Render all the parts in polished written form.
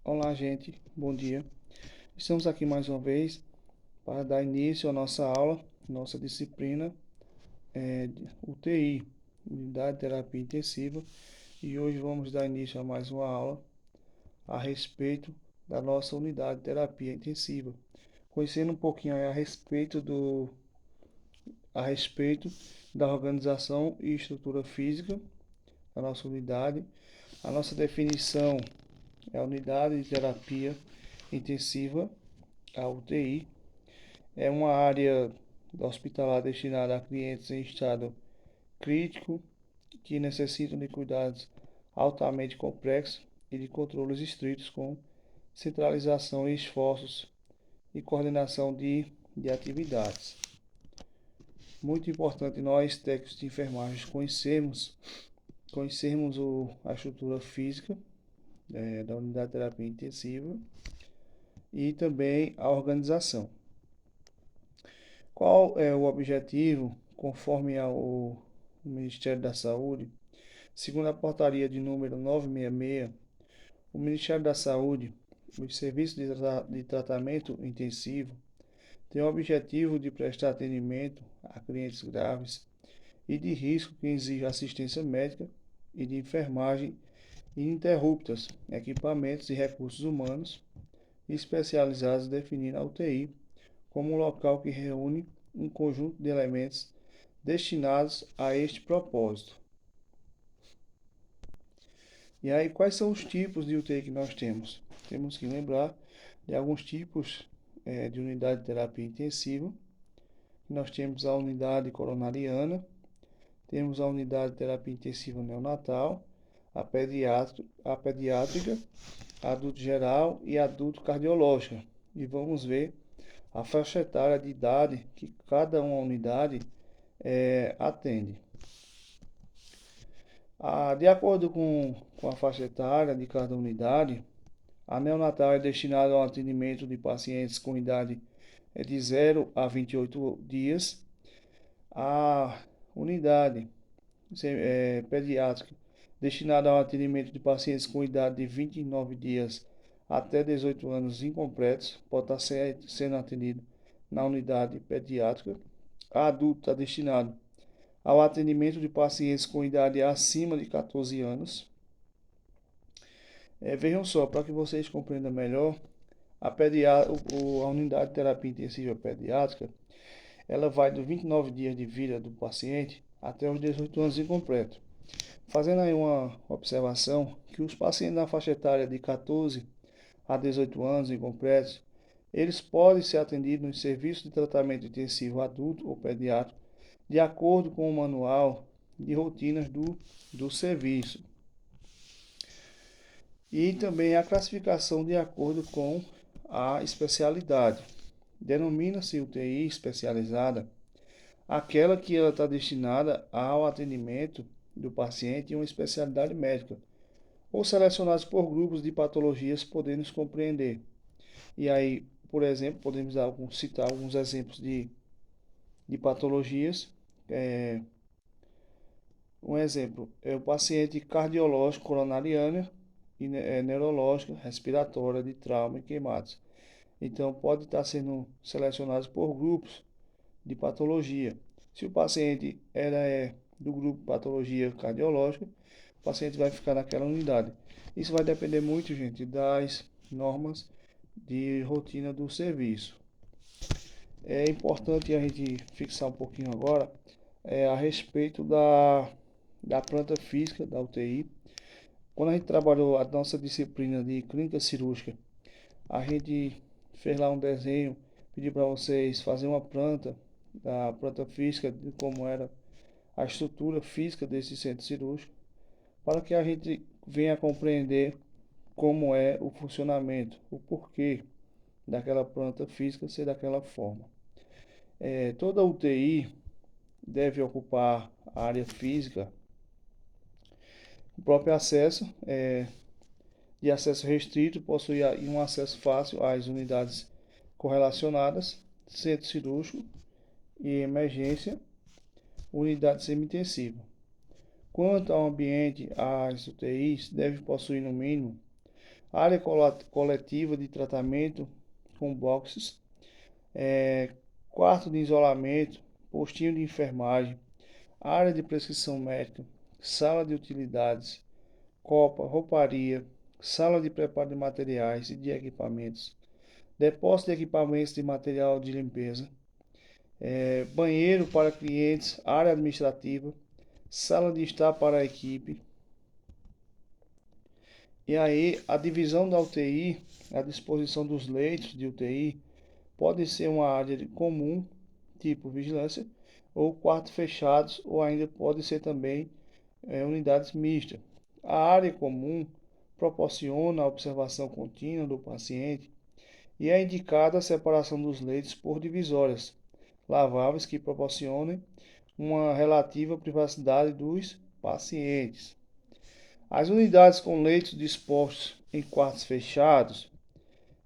Olá, gente, bom dia. Estamos aqui mais uma vez para dar início à nossa aula, nossa disciplina de UTI, Unidade de Terapia Intensiva, e hoje vamos dar início a mais uma aula a respeito da nossa unidade de terapia intensiva, conhecendo um pouquinho a respeito da organização e estrutura física da nossa unidade. A nossa definição é a unidade de terapia intensiva, a UTI. É uma área hospitalar destinada a clientes em estado crítico que necessitam de cuidados altamente complexos e de controles estritos com centralização e esforços e coordenação de atividades. Muito importante nós, técnicos de enfermagem, conhecermos a estrutura física da unidade de terapia intensiva e também a organização. Qual é o objetivo, conforme ao Ministério da Saúde? Segundo a portaria de número 966, o Ministério da Saúde, os serviços de tratamento intensivo, tem o objetivo de prestar atendimento a clientes graves e de risco que exigem assistência médica e de enfermagem ininterruptas, equipamentos e recursos humanos especializados, definindo a UTI como um local que reúne um conjunto de elementos destinados a este propósito. E aí, quais são os tipos de UTI que nós temos? Temos que lembrar de alguns tipos de unidade de terapia intensiva. Nós temos a unidade coronariana, temos a unidade de terapia intensiva neonatal, a pediátrica, a adulto geral e a adulto cardiológica. E vamos ver a faixa etária de idade que cada uma unidade atende. De acordo com a faixa etária de cada unidade, a neonatal é destinada ao atendimento de pacientes com idade de 0 a 28 dias. A unidade pediátrica, destinada ao atendimento de pacientes com idade de 29 dias até 18 anos incompletos, pode estar sendo atendido na unidade pediátrica. A adulta destinado ao atendimento de pacientes com idade acima de 14 anos. Vejam só, para que vocês compreendam melhor, a unidade de terapia intensiva pediátrica, ela vai dos 29 dias de vida do paciente até os 18 anos incompletos. Fazendo aí uma observação, que os pacientes na faixa etária de 14 a 18 anos incompletos, eles podem ser atendidos nos serviços de tratamento intensivo adulto ou pediátrico, de acordo com o manual de rotinas do serviço. E também a classificação de acordo com a especialidade. Denomina-se UTI especializada aquela que ela está destinada ao atendimento do paciente em uma especialidade médica, ou selecionados por grupos de patologias podendo compreender. E aí, por exemplo, podemos citar alguns exemplos de patologias. Um exemplo é o paciente cardiológico coronariana e neurológica, respiratória, de trauma e queimados. Então, pode estar sendo selecionados por grupos de patologia. Se o paciente é do grupo de patologia cardiológica, o paciente vai ficar naquela unidade. Isso vai depender muito, gente, das normas de rotina do serviço. É importante a gente fixar um pouquinho agora a respeito da planta física da UTI. Quando a gente trabalhou a nossa disciplina de clínica cirúrgica, a gente fez lá um desenho, pedi para vocês fazer uma planta, da planta física, de como era a estrutura física desse centro cirúrgico, para que a gente venha a compreender como é o funcionamento, o porquê daquela planta física ser daquela forma. Toda UTI deve ocupar a área física, o próprio acesso de acesso restrito, possui um acesso fácil às unidades correlacionadas, centro cirúrgico e emergência, unidade semi-intensiva. Quanto ao ambiente, as UTIs devem possuir no mínimo área coletiva de tratamento com boxes, quarto de isolamento, postinho de enfermagem, área de prescrição médica, sala de utilidades, copa, rouparia, sala de preparo de materiais e de equipamentos, depósito de equipamentos de material de limpeza, banheiro para clientes, área administrativa, sala de estar para a equipe. E aí, a divisão da UTI, a disposição dos leitos de UTI, pode ser uma área comum, tipo vigilância, ou quartos fechados, ou ainda pode ser também unidades mistas. A área comum proporciona a observação contínua do paciente e é indicada a separação dos leitos por divisórias laváveis que proporcionem uma relativa privacidade dos pacientes. As unidades com leitos dispostos em quartos fechados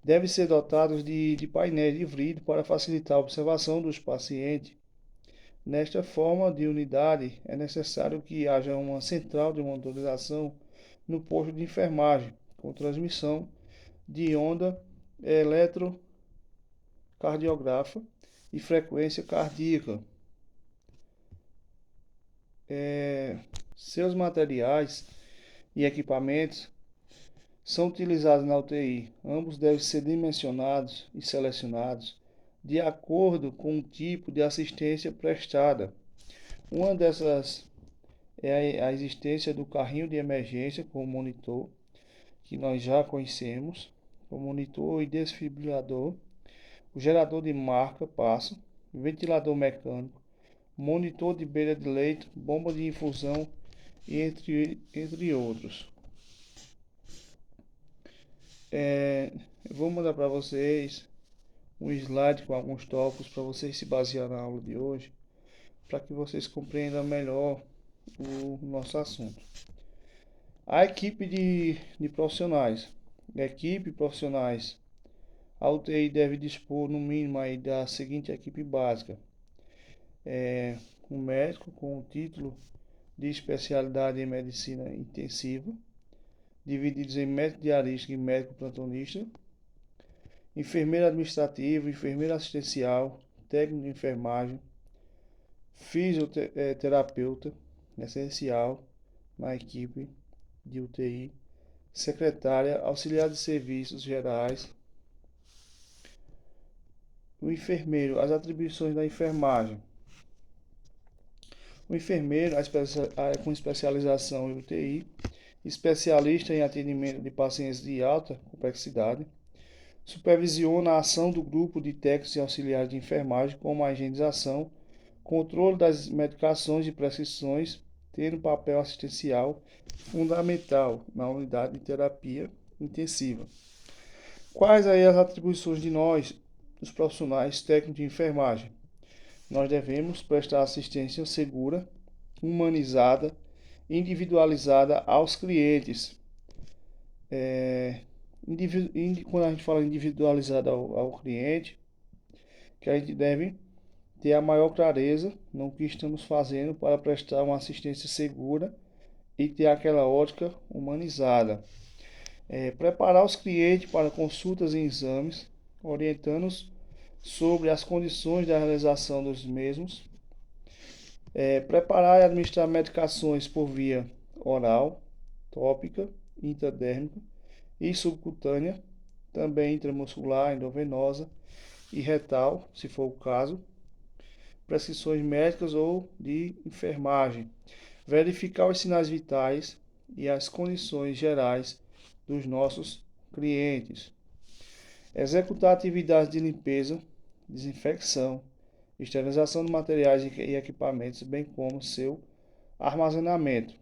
devem ser dotados de painéis de vidro para facilitar a observação dos pacientes. Nesta forma de unidade, é necessário que haja uma central de monitorização no posto de enfermagem, com transmissão de onda eletrocardiográfica e frequência cardíaca. Seus materiais e equipamentos são utilizados na UTI. Ambos devem ser dimensionados e selecionados de acordo com o tipo de assistência prestada. Uma dessas é a existência do carrinho de emergência com monitor, que nós já conhecemos, o monitor e desfibrilador, o gerador de marca-passo, ventilador mecânico, monitor de beira de leito, bomba de infusão e entre outros. Eu vou mandar para vocês um slide com alguns tópicos para vocês se basear na aula de hoje, para que vocês compreendam melhor o nosso assunto. A equipe de profissionais. A UTI deve dispor no mínimo aí da seguinte equipe básica. Um médico com o título de especialidade em medicina intensiva, divididos em médico diarista e médico plantonista, enfermeiro administrativo, enfermeiro assistencial, técnico de enfermagem, fisioterapeuta, essencial na equipe de UTI, secretária, auxiliar de serviços gerais. O enfermeiro, as atribuições da enfermagem. O enfermeiro, com especialização em UTI, especialista em atendimento de pacientes de alta complexidade, supervisiona a ação do grupo de técnicos e auxiliares de enfermagem, como a higienização, controle das medicações e prescrições, tendo papel assistencial fundamental na unidade de terapia intensiva. Quais aí as atribuições de nós, os profissionais técnicos de enfermagem? Nós devemos prestar assistência segura, humanizada, individualizada aos clientes. Quando a gente fala individualizada ao cliente, que a gente deve ter a maior clareza no que estamos fazendo para prestar uma assistência segura e ter aquela ótica humanizada. Preparar os clientes para consultas e exames, orientando-os sobre as condições da realização dos mesmos. Preparar e administrar medicações por via oral, tópica, intradérmica e subcutânea, também intramuscular, endovenosa e retal, se for o caso. Prescrições médicas ou de enfermagem. Verificar os sinais vitais e as condições gerais dos nossos clientes. Executar atividades de limpeza, desinfecção, esterilização de materiais e equipamentos, bem como seu armazenamento.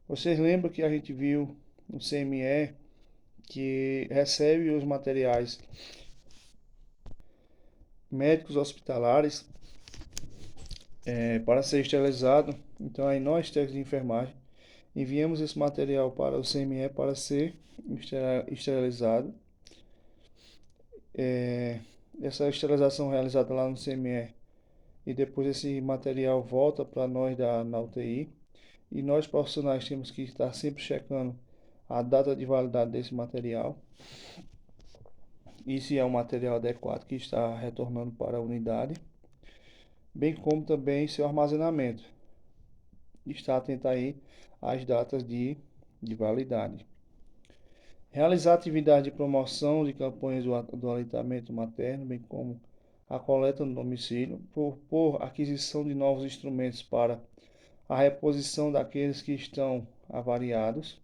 Vocês lembram que a gente viu no CME que recebe os materiais médicos hospitalares para ser esterilizado. Então aí nós, técnicos de enfermagem, enviamos esse material para o CME para ser esterilizado. Essa esterilização realizada lá no CME e depois esse material volta para nós na UTI. E nós profissionais temos que estar sempre checando a data de validade desse material e se é um material adequado que está retornando para a unidade, bem como também seu armazenamento. Está atento aí às datas de validade. Realizar atividade de promoção de campanhas do aleitamento materno, bem como a coleta no domicílio, por aquisição de novos instrumentos para a reposição daqueles que estão avariados,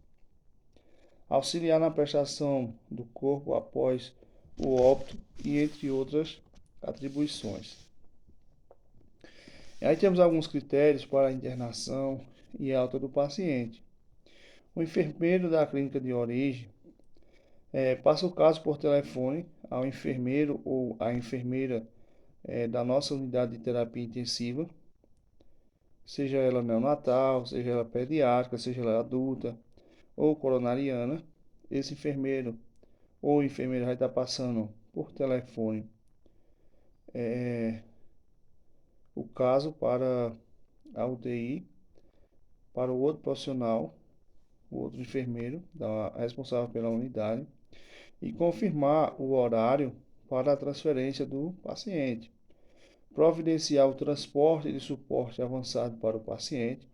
auxiliar na prestação do corpo após o óbito e entre outras atribuições. E aí temos alguns critérios para a internação e alta do paciente. O enfermeiro da clínica de origem passa o caso por telefone ao enfermeiro ou à enfermeira da nossa unidade de terapia intensiva, seja ela neonatal, seja ela pediátrica, seja ela adulta ou coronariana. Esse enfermeiro ou enfermeira vai estar passando por telefone o caso para a UTI, para o outro profissional, o outro enfermeiro responsável pela unidade, e confirmar o horário para a transferência do paciente, providenciar o transporte de suporte avançado para o paciente,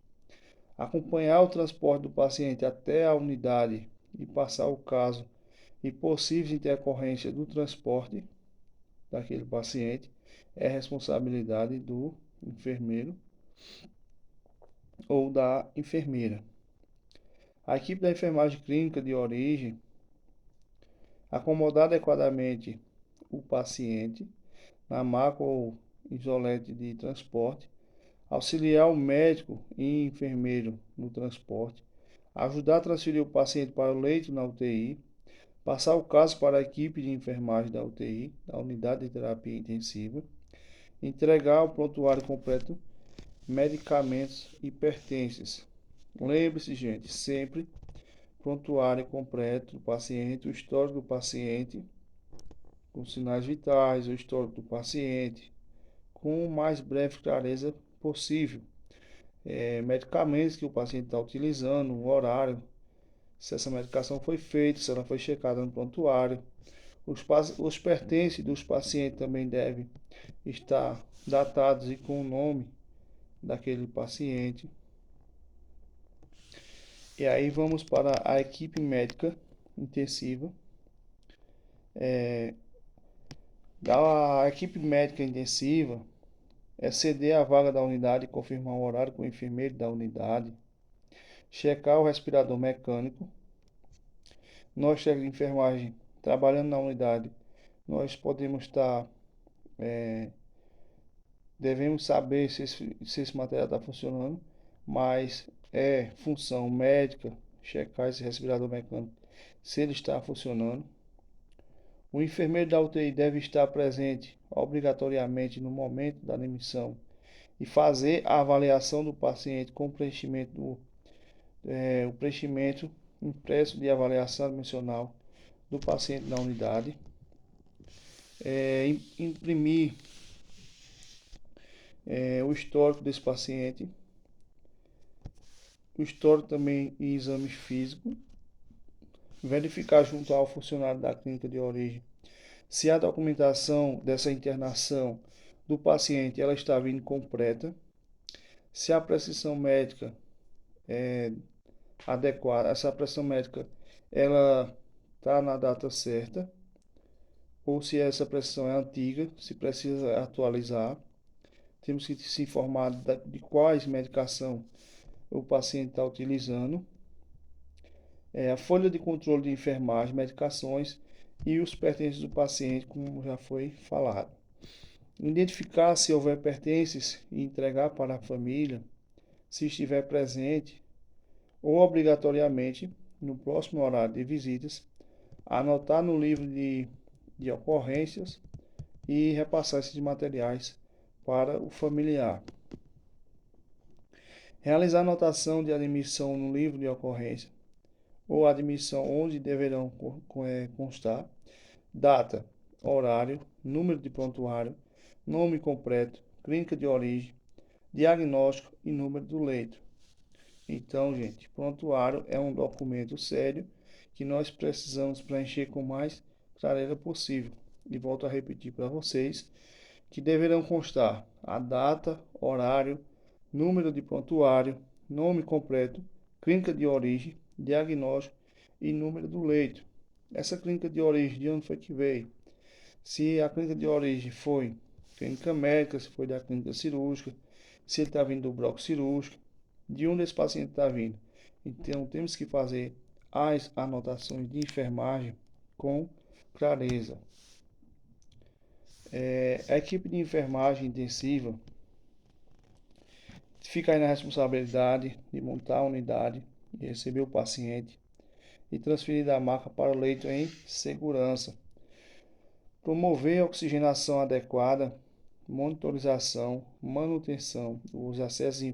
acompanhar o transporte do paciente até a unidade e passar o caso e possíveis intercorrências do transporte daquele paciente é responsabilidade do enfermeiro ou da enfermeira. A equipe da enfermagem clínica de origem acomodar adequadamente o paciente na maca ou isolete de transporte, auxiliar o médico e enfermeiro no transporte, ajudar a transferir o paciente para o leito na UTI, passar o caso para a equipe de enfermagem da UTI, da unidade de terapia intensiva, entregar o prontuário completo, medicamentos e pertences. Lembre-se, gente, sempre prontuário completo do paciente, o histórico do paciente, com sinais vitais, o histórico do paciente, com o mais breve clareza possível. Medicamentos que o paciente está utilizando, o horário, se essa medicação foi feita, se ela foi checada no prontuário. Os pertences dos pacientes também devem estar datados e com o nome daquele paciente. E aí vamos para a equipe médica intensiva. A equipe médica intensiva é ceder a vaga da unidade e confirmar o horário com o enfermeiro da unidade, checar o respirador mecânico. Nós, técnicos de enfermagem, trabalhando na unidade, nós podemos estar, devemos saber se esse material está funcionando, mas é função médica checar esse respirador mecânico se ele está funcionando. O enfermeiro da UTI deve estar presente obrigatoriamente no momento da admissão e fazer a avaliação do paciente com o preenchimento impresso de avaliação admissional do paciente na unidade. Imprimir o histórico desse paciente, o histórico também em exames físicos, verificar junto ao funcionário da clínica de origem se a documentação dessa internação do paciente ela está vindo completa, se a prescrição médica é adequada, essa prescrição médica ela está na data certa, ou se essa prescrição é antiga, se precisa atualizar. Temos que se informar de quais medicação o paciente está utilizando, a folha de controle de enfermagem, medicações e os pertences do paciente, como já foi falado. Identificar se houver pertences e entregar para a família, se estiver presente, ou obrigatoriamente, no próximo horário de visitas, anotar no livro de ocorrências e repassar esses materiais para o familiar. Realizar anotação de admissão no livro de ocorrência ou admissão onde deverão constar data, horário, número de prontuário, nome completo, clínica de origem, diagnóstico e número do leito. Então, gente, prontuário é um documento sério que nós precisamos preencher com mais clareza possível. E volto a repetir para vocês que deverão constar a data, horário, número de prontuário, nome completo, clínica de origem, diagnóstico e número do leito. Essa clínica de origem, de onde foi que veio? Se a clínica de origem foi clínica médica, se foi da clínica cirúrgica, se ele está vindo do bloco cirúrgico, de onde esse paciente está vindo. Então temos que fazer as anotações de enfermagem com clareza. A equipe de enfermagem intensiva fica aí na responsabilidade de montar a unidade, de receber o paciente e transferir da maca para o leito em segurança. Promover a oxigenação adequada, monitorização, manutenção dos acessos e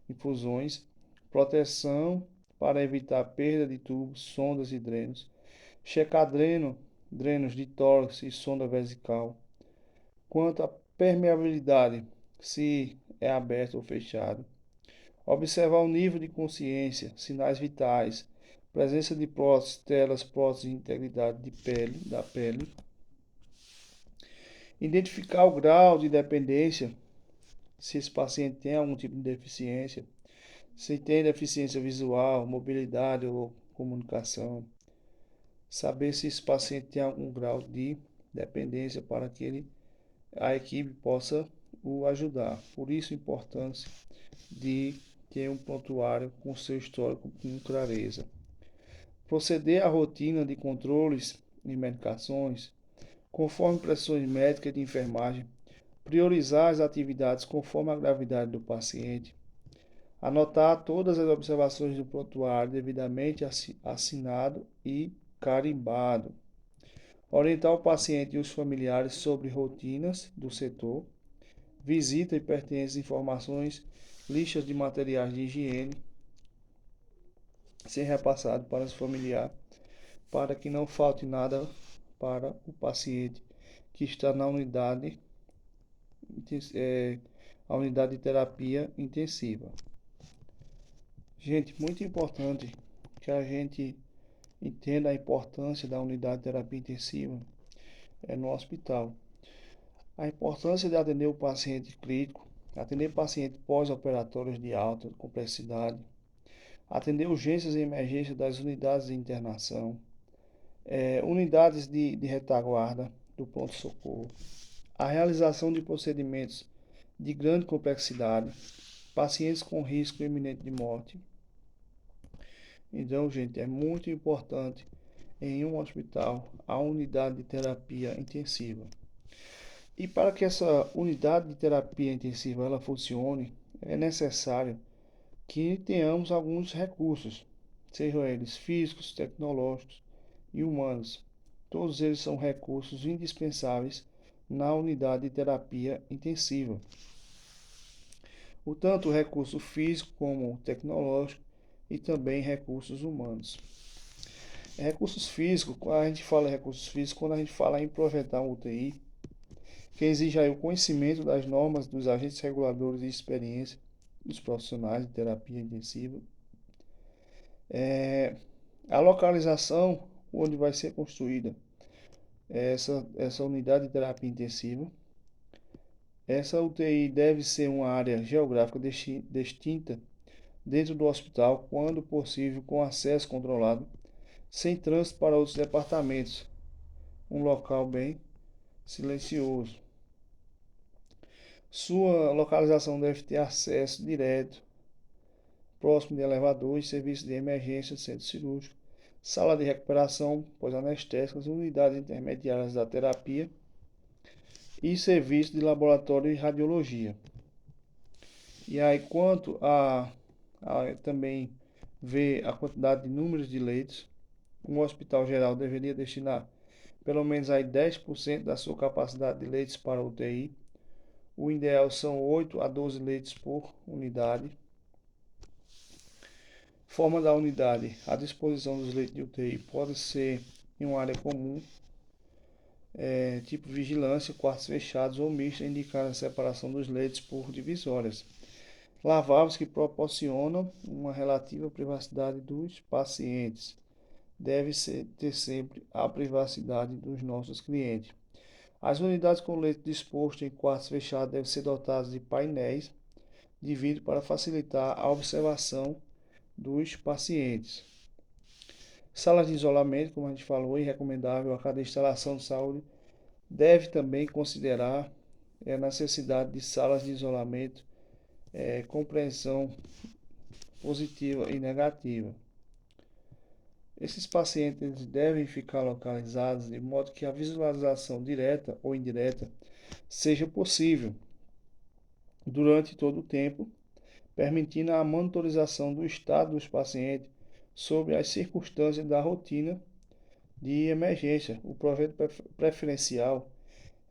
infusões, proteção para evitar perda de tubos, sondas e drenos, checar drenos de tórax e sonda vesical. Quanto à permeabilidade, se é aberto ou fechado. Observar o nível de consciência, sinais vitais, presença de próteses, telas, próteses e integridade da pele. Identificar o grau de dependência, se esse paciente tem algum tipo de deficiência, se tem deficiência visual, mobilidade ou comunicação. Saber se esse paciente tem algum grau de dependência para que a equipe possa o ajudar. Por isso a importância de ter um prontuário com seu histórico com clareza. Proceder à rotina de controles e medicações, conforme prescrições médicas de enfermagem, priorizar as atividades conforme a gravidade do paciente, anotar todas as observações do prontuário devidamente assinado e carimbado, orientar o paciente e os familiares sobre rotinas do setor, visita e pertinentes informações, listas de materiais de higiene, ser repassado para os familiares, para que não falte nada para o paciente que está na unidade, a unidade de terapia intensiva. Gente, muito importante que a gente entenda a importância da unidade de terapia intensiva no hospital. A importância de atender o paciente crítico, atender pacientes pós-operatórios de alta complexidade, atender urgências e emergências das unidades de internação, unidades de retaguarda do pronto-socorro, a realização de procedimentos de grande complexidade, pacientes com risco iminente de morte. Então, gente, é muito importante em um hospital a unidade de terapia intensiva. E para que essa unidade de terapia intensiva ela funcione, é necessário que tenhamos alguns recursos, sejam eles físicos, tecnológicos e humanos. Todos eles são recursos indispensáveis na unidade de terapia intensiva. Tanto o recurso físico como o tecnológico e também recursos humanos. Recursos físicos, quando a gente fala em recursos físicos, quando a gente fala em projetar um UTI, que exige aí o conhecimento das normas dos agentes reguladores e experiência dos profissionais de terapia intensiva, a localização onde vai ser construída essa unidade de terapia intensiva. Essa UTI deve ser uma área geográfica distinta dentro do hospital, quando possível, com acesso controlado, sem trânsito para outros departamentos. Um local bem silencioso. Sua localização deve ter acesso direto, próximo de elevadores, serviços de emergência, centro cirúrgico, sala de recuperação pós-anestésicas, unidades intermediárias da terapia e serviço de laboratório e radiologia. E aí, quanto a também ver a quantidade de números de leitos, um hospital geral deveria destinar pelo menos aí 10% da sua capacidade de leitos para UTI. O ideal são 8 a 12 leitos por unidade. Forma da unidade. A disposição dos leitos de UTI pode ser em uma área comum, tipo vigilância, quartos fechados ou mista, indicando a separação dos leitos por divisórias. Lavabos que proporcionam uma relativa privacidade dos pacientes. ter sempre a privacidade dos nossos clientes. As unidades com leito disposto em quartos fechados devem ser dotadas de painéis de vidro para facilitar a observação dos pacientes. Salas de isolamento, como a gente falou, é recomendável a cada instalação de saúde. Deve também considerar a necessidade de salas de isolamento, compreensão positiva e negativa. Esses pacientes devem ficar localizados de modo que a visualização direta ou indireta seja possível durante todo o tempo, permitindo a monitorização do estado dos pacientes sobre as circunstâncias da rotina de emergência. O projeto preferencial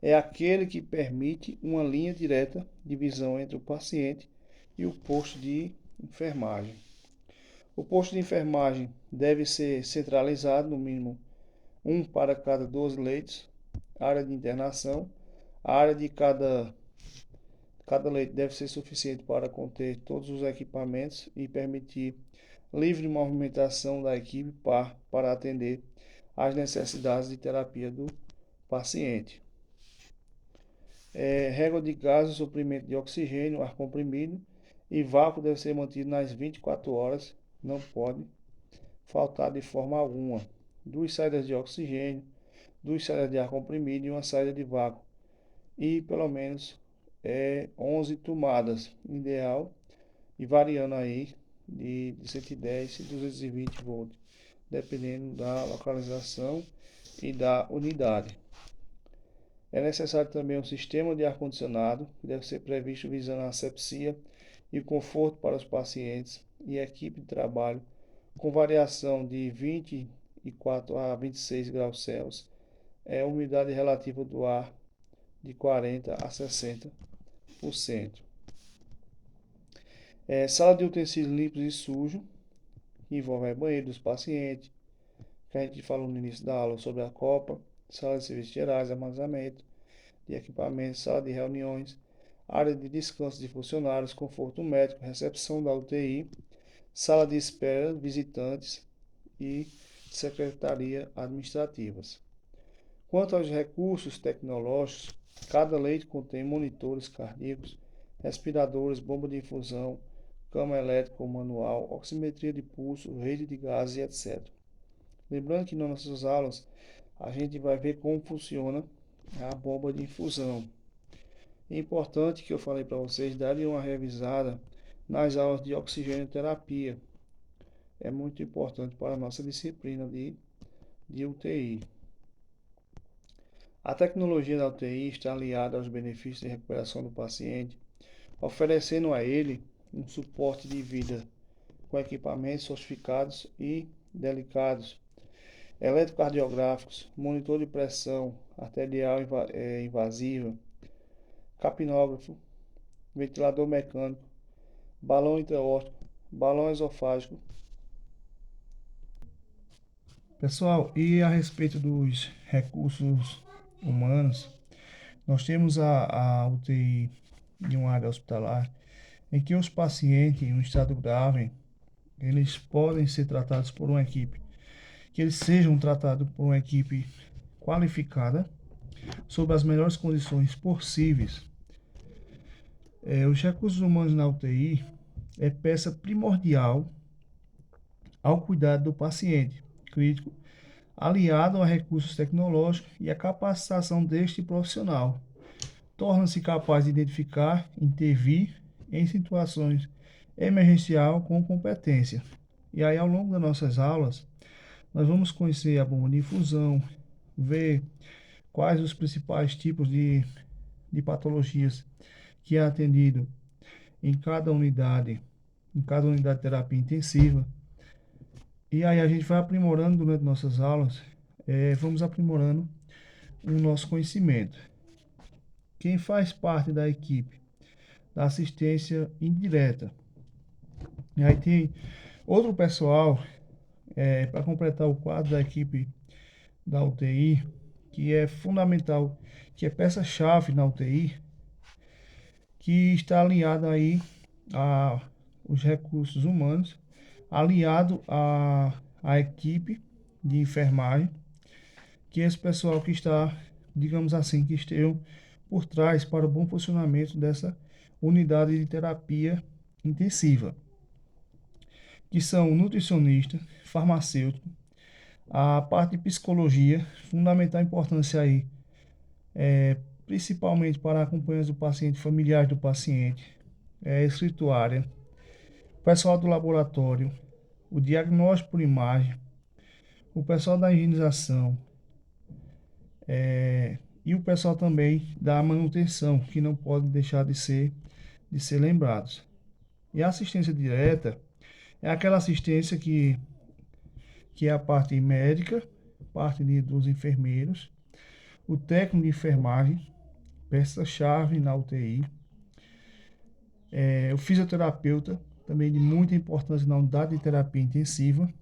é aquele que permite uma linha direta de visão entre o paciente e o posto de enfermagem. O posto de enfermagem deve ser centralizado, no mínimo um para cada 12 leitos, área de internação. A área de cada leito deve ser suficiente para conter todos os equipamentos e permitir livre movimentação da equipe para atender às necessidades de terapia do paciente. Régua de gases, suprimento de oxigênio, ar comprimido e vácuo deve ser mantido nas 24 horas, não pode faltar de forma alguma. 2 saídas de oxigênio, 2 saídas de ar comprimido e uma saída de vácuo. E pelo menos 11 tomadas, ideal, e variando aí de 110 e 220 volts, dependendo da localização e da unidade. É necessário também um sistema de ar-condicionado, que deve ser previsto visando a asepsia e o conforto para os pacientes e equipe de trabalho, com variação de 24 a 26 graus Celsius, umidade relativa do ar de 40 a 60%. Sala de utensílios limpos e sujos, que envolve banheiro dos pacientes, que a gente falou no início da aula sobre a copa, sala de serviços gerais, armazenamento de equipamentos, sala de reuniões, área de descanso de funcionários, conforto médico, recepção da UTI, sala de espera, visitantes e secretaria administrativas. Quanto aos recursos tecnológicos, cada leito contém monitores cardíacos, respiradores, bomba de infusão, cama elétrica manual, oximetria de pulso, rede de gases e etc. Lembrando que nas nossas aulas a gente vai ver como funciona a bomba de infusão. É importante que eu falei para vocês darem uma revisada nas aulas de oxigênio-terapia. É muito importante para a nossa disciplina de UTI. A tecnologia da UTI está aliada aos benefícios de recuperação do paciente, oferecendo a ele um suporte de vida com equipamentos sofisticados e delicados, eletrocardiográficos, monitor de pressão arterial invasiva, capnógrafo, ventilador mecânico, balão intraórtico, balão esofágico. Pessoal, e a respeito dos recursos humanos, nós temos a UTI de uma área hospitalar em que os pacientes em um estado grave, eles podem ser tratados por uma equipe, que eles sejam tratados por uma equipe qualificada, sob as melhores condições possíveis. Os recursos humanos na UTI é peça primordial ao cuidado do paciente crítico, aliado a recursos tecnológicos e a capacitação deste profissional. Torna-se capaz de identificar, intervir em situações emergencial com competência. E aí, ao longo das nossas aulas, nós vamos conhecer a bomba de infusão, ver quais os principais tipos de patologias que é atendido em cada unidade de terapia intensiva. E aí a gente vai aprimorando durante nossas aulas, vamos aprimorando o nosso conhecimento. Quem faz parte da equipe da assistência indireta. E aí tem outro pessoal, para completar o quadro da equipe da UTI, que é fundamental, que é peça-chave na UTI, que está alinhado aí a os recursos humanos, aliado à equipe de enfermagem, que é esse pessoal que está, digamos assim, que estejam por trás para o bom funcionamento dessa unidade de terapia intensiva, que são nutricionista, farmacêutico, a parte de psicologia, fundamental importância aí, principalmente para acompanhantes do paciente, familiares do paciente, escrituária, pessoal do laboratório, o diagnóstico por imagem, o pessoal da higienização, e o pessoal também da manutenção, que não pode deixar de ser lembrados. E a assistência direta é aquela assistência que é a parte médica, dos enfermeiros, o técnico de enfermagem, peça-chave na UTI, o fisioterapeuta, também de muita importância na unidade de terapia intensiva,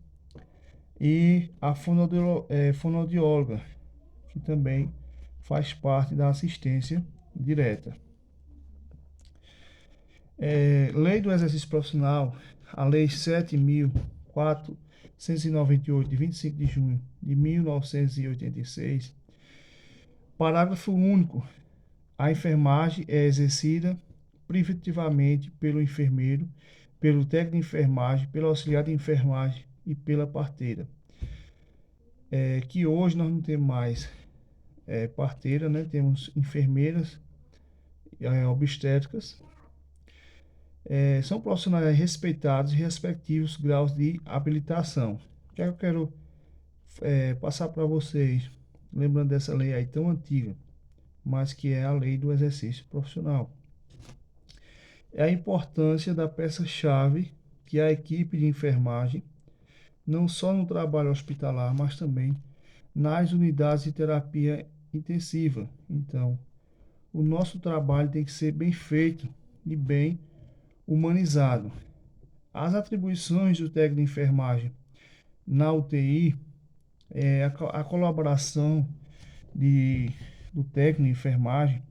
e a fonoaudióloga, que também faz parte da assistência direta. Lei do Exercício Profissional, a Lei 7.498, de 25 de junho de 1986, parágrafo único. A enfermagem é exercida preventivamente pelo enfermeiro, pelo técnico de enfermagem, pelo auxiliar de enfermagem e pela parteira. Que hoje nós não temos mais parteira, né? Temos enfermeiras obstétricas. São profissionais respeitados e respectivos graus de habilitação. O que eu quero passar para vocês, lembrando dessa lei aí tão antiga, mas que é a lei do exercício profissional. É a importância da peça-chave que é a equipe de enfermagem, não só no trabalho hospitalar, mas também nas unidades de terapia intensiva. Então, o nosso trabalho tem que ser bem feito e bem humanizado. As atribuições do técnico de enfermagem na UTI é a colaboração do técnico de enfermagem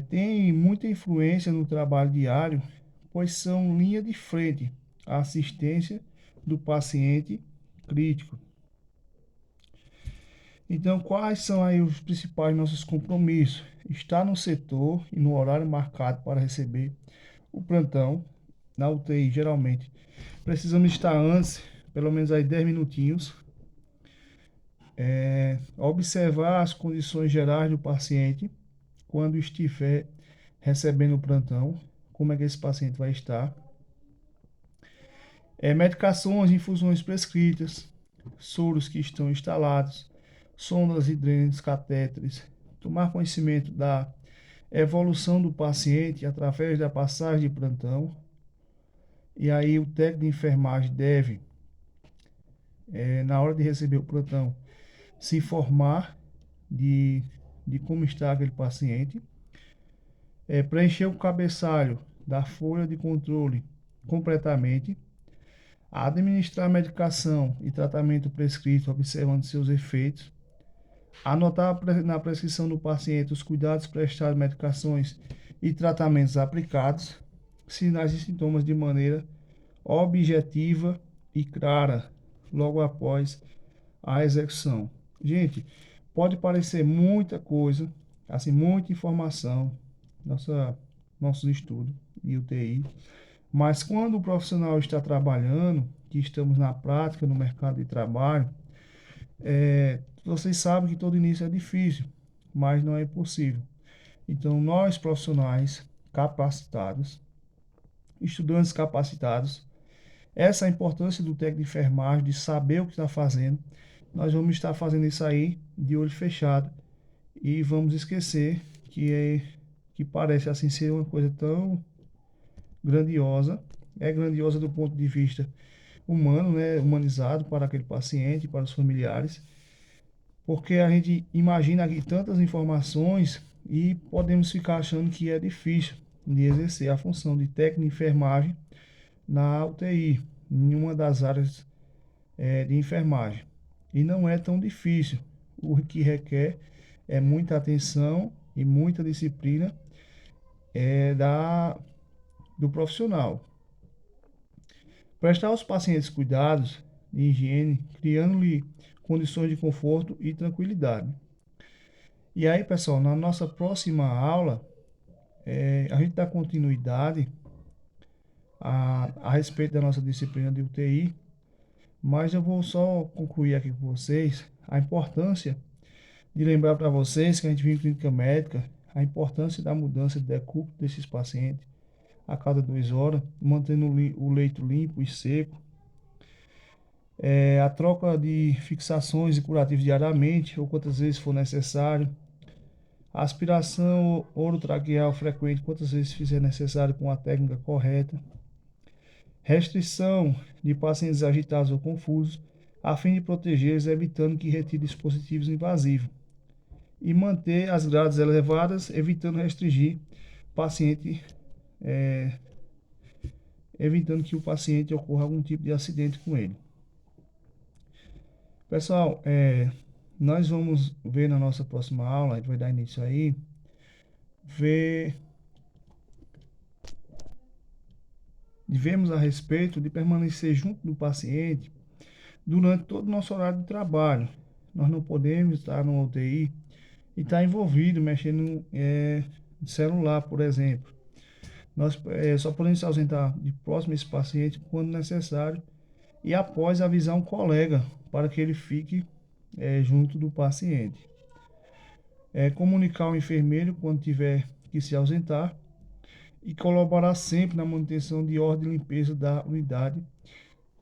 tem muita influência no trabalho diário, pois são linha de frente à assistência do paciente crítico. Então, quais são aí os principais nossos compromissos? Estar no setor e no horário marcado para receber o plantão. Na UTI, geralmente, precisamos estar antes, pelo menos aí 10 minutinhos. Observar as condições gerais do paciente quando estiver recebendo o plantão, como é que esse paciente vai estar. Medicações, infusões prescritas, soros que estão instalados, sondas hidrentes, catéteres, tomar conhecimento da evolução do paciente através da passagem de plantão. E aí o técnico de enfermagem deve, na hora de receber o plantão, se informar de como está aquele paciente, preencher o cabeçalho da folha de controle completamente, administrar medicação e tratamento prescrito observando seus efeitos, anotar na prescrição do paciente os cuidados prestados, medicações e tratamentos aplicados, sinais e sintomas de maneira objetiva e clara logo após a execução. Gente, pode parecer muita coisa, assim, muita informação, nossos estudos de UTI, mas quando o profissional está trabalhando, que estamos na prática no mercado de trabalho, vocês sabem que todo início é difícil, mas não é impossível. Então, nós profissionais capacitados, estudantes capacitados, essa é a importância do técnico de enfermagem, de saber o que está fazendo. Nós vamos estar fazendo isso aí de olho fechado e vamos esquecer que parece assim ser uma coisa tão grandiosa. É grandiosa do ponto de vista humano, né? Humanizado para aquele paciente, para os familiares, porque a gente imagina aqui tantas informações e podemos ficar achando que é difícil de exercer a função de técnico de enfermagem na UTI, em uma das áreas de enfermagem. E não é tão difícil. O que requer é muita atenção e muita disciplina do profissional. Prestar aos pacientes cuidados de higiene, criando-lhe condições de conforto e tranquilidade. E aí, pessoal, na nossa próxima aula, a gente dá continuidade a respeito da nossa disciplina de UTI, mas eu vou só concluir aqui com vocês a importância de lembrar para vocês que a gente vive em clínica médica, a importância da mudança de decúbito desses pacientes a cada 2 horas, mantendo o leito limpo e seco, a troca de fixações e curativos diariamente ou quantas vezes for necessário, a aspiração orotraqueal frequente quantas vezes fizer necessário com a técnica correta, restrição de pacientes agitados ou confusos, a fim de protegê-los, evitando que retire dispositivos invasivos, e manter as grades elevadas, evitando restringir paciente, evitando que o paciente ocorra algum tipo de acidente com ele. Pessoal, nós vamos ver na nossa próxima aula, a gente vai dar início aí, vemos a respeito de permanecer junto do paciente durante todo o nosso horário de trabalho. Nós não podemos estar no UTI e estar envolvido, mexendo no celular, por exemplo. Nós só podemos se ausentar de próximo a esse paciente quando necessário e após avisar um colega para que ele fique junto do paciente. Comunicar ao enfermeiro quando tiver que se ausentar e colaborar sempre na manutenção de ordem e limpeza da unidade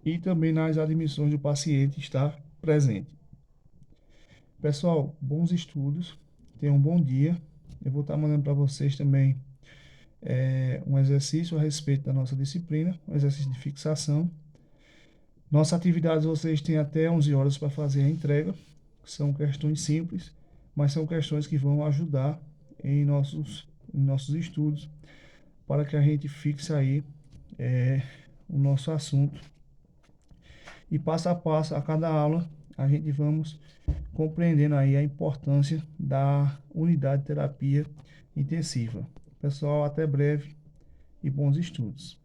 e também nas admissões do paciente estar presente. Pessoal, bons estudos, tenham um bom dia. Eu vou estar mandando para vocês também um exercício a respeito da nossa disciplina, um exercício de fixação. Nossas atividades vocês têm até 11 horas para fazer a entrega. São questões simples, mas são questões que vão ajudar em nossos estudos para que a gente fixe aí o nosso assunto. E passo a passo, a cada aula, a gente vamos compreendendo aí a importância da unidade de terapia intensiva. Pessoal, até breve e bons estudos.